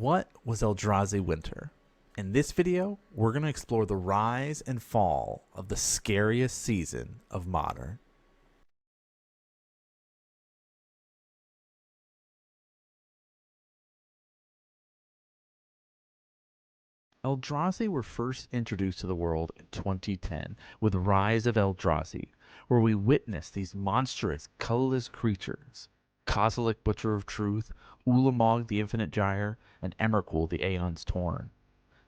What was Eldrazi Winter? In this video, we're going to explore the rise and fall of the scariest season of Modern. Eldrazi were first introduced to the world in 2010 with Rise of Eldrazi, where we witnessed these monstrous, colorless creatures. Kozilek, Butcher of Truth, Ulamog the Infinite Gyre, and Emrakul the Aeon's Torn.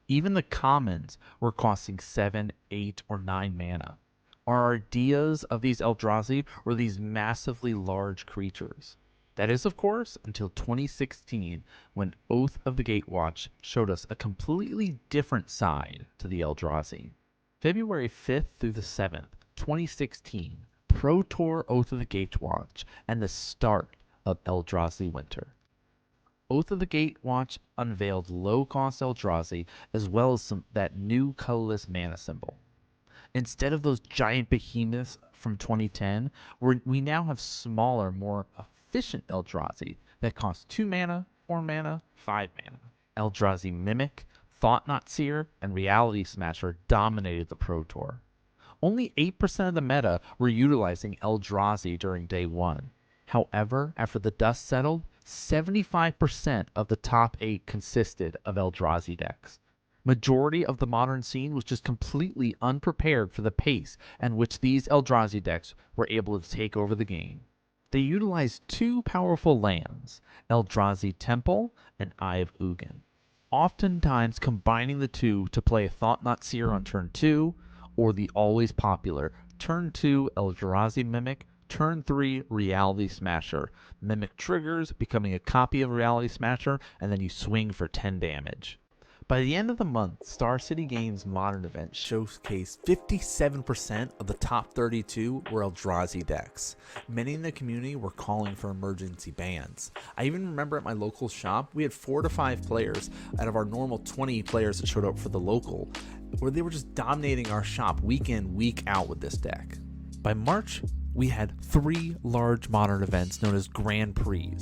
Even the commons were costing 7, 8, or 9 mana. Our ideas of these Eldrazi were these massively large creatures. That is, of course, until 2016, when Oath of the Gatewatch showed us a completely different side to the Eldrazi. February 5th through the 7th, 2016, Pro Tour Oath of the Gatewatch, and the start of Eldrazi Winter. Oath of the Gatewatch unveiled low-cost Eldrazi as well as that new colorless mana symbol. Instead of those giant behemoths from 2010, we now have smaller, more efficient Eldrazi that cost 2 mana, 4 mana, 5 mana. Eldrazi Mimic, Thought-Knot Seer, and Reality Smasher dominated the Pro Tour. Only 8% of the meta were utilizing Eldrazi during day 1. However, after the dust settled, 75% of the top 8 consisted of Eldrazi decks. Majority of the modern scene was just completely unprepared for the pace at which these Eldrazi decks were able to take over the game. They utilized 2 powerful lands, Eldrazi Temple and Eye of Ugin, oftentimes combining the two to play a Thought-Knot Seer on turn 2, or the always popular turn 2 Eldrazi Mimic, turn 3 Reality Smasher. Mimic triggers, becoming a copy of Reality Smasher, and then you swing for 10 damage. By the end of the month, Star City Games' Modern event showcased 57% of the top 32 were Eldrazi decks. Many in the community were calling for emergency bans. I even remember at my local shop, we had 4 to 5 players out of our normal 20 players that showed up for the local, where they were just dominating our shop week in, week out with this deck. By March, we had 3 large Modern events known as Grand Prix.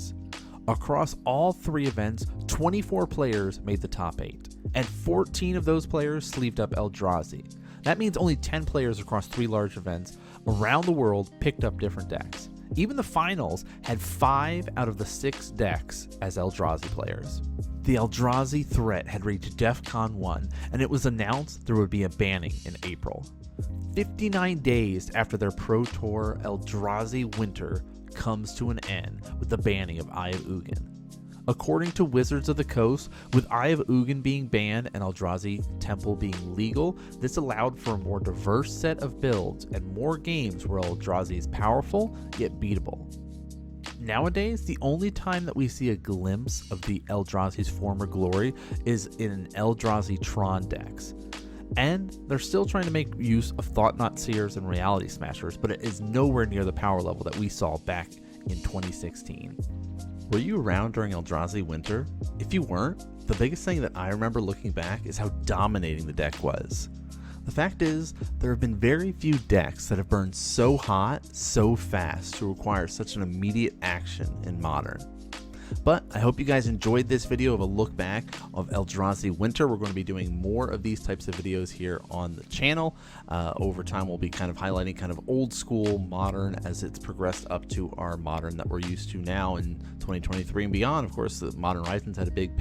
Across all 3 events, 24 players made the top 8, and 14 of those players sleeved up Eldrazi. That means only 10 players across 3 large events around the world picked up different decks. Even the finals had 5 out of the 6 decks as Eldrazi players. The Eldrazi threat had reached DEFCON 1, and it was announced there would be a banning in April. 59 days after their Pro Tour, Eldrazi Winter comes to an end with the banning of Eye of Ugin. According to Wizards of the Coast, with Eye of Ugin being banned and Eldrazi Temple being legal, this allowed for a more diverse set of builds and more games where Eldrazi is powerful yet beatable. Nowadays, the only time that we see a glimpse of the Eldrazi's former glory is in an Eldrazi Tron decks. And they're still trying to make use of Thought-Knot Seers and Reality Smashers, but it is nowhere near the power level that we saw back in 2016. Were you around during Eldrazi Winter? If you weren't, the biggest thing that I remember looking back is how dominating the deck was. The fact is, there have been very few decks that have burned so hot, so fast to require such an immediate action in Modern. But I hope you guys enjoyed this video of a look back of Eldrazi Winter. We're going to be doing more of these types of videos here on the channel. Over time, we'll be kind of highlighting kind of old school Modern as it's progressed up to our Modern that we're used to now in 2023 and beyond. Of course, the Modern Horizons had a big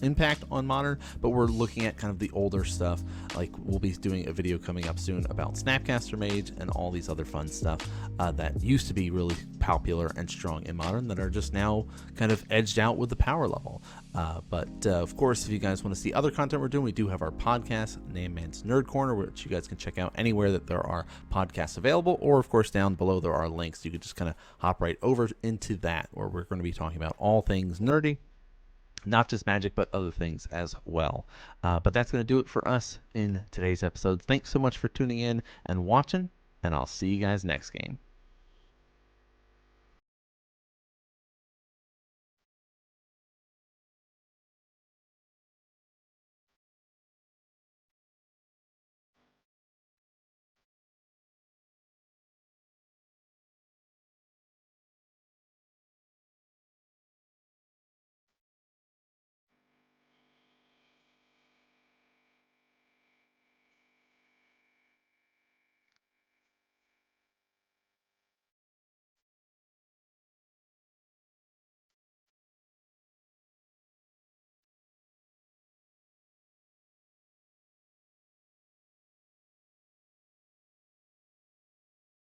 impact on Modern, but we're looking at kind of the older stuff. Like we'll be doing a video coming up soon about Snapcaster Mage and all these other fun stuff that used to be really popular and strong in Modern that are just now kind of edged out with the power level. But of course, if you guys want to see other content we're doing, we do have our podcast, NanMan's Nerd Corner, which you guys can check out anywhere that there are podcasts available, or of course down below there are links. You can just kind of hop right over into that, where we're going to be talking about all things nerdy, not just Magic, but other things as well. But that's going to do it for us in today's episode. Thanks so much for tuning in and watching, and I'll see you guys next game.